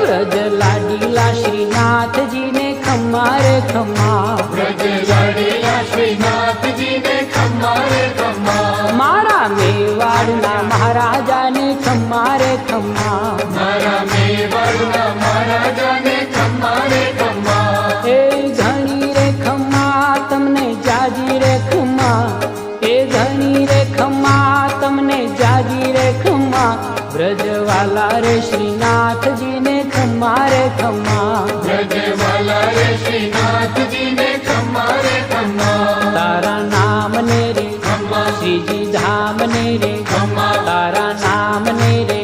વ્રજ લાડીલા શ્રીનાથજી ને ખમ્મા રે ખમ્મા, વ્રજ લાડીલા શ્રીનાથજી ને ખમ્મા રે ખમ્મા, મારા મેવાડના મહારાજાને ખમ્મા રે ખમ્મા, મારા મેવાડના મહારાજાને ખમ્મા રે ખમ્મા. એ ઘણી રે ખમ્મા તમને જાજી રે ખમ્મા, એ ઘણી રે ખમ્મા તમને જાજી રે ખમ્મા, વ્રજવાલા રે શ્રીનાથજી ને ખમ્મા રે ખમ્મા, વ્રજવાલા રે શ્રીનાથજી ને ખમ્મા રે ખમ્મા. તારા નામ ને રે ખમ્મા શ્રીજી ધામ ને રે, ખમ્મા તારા નામ ને રે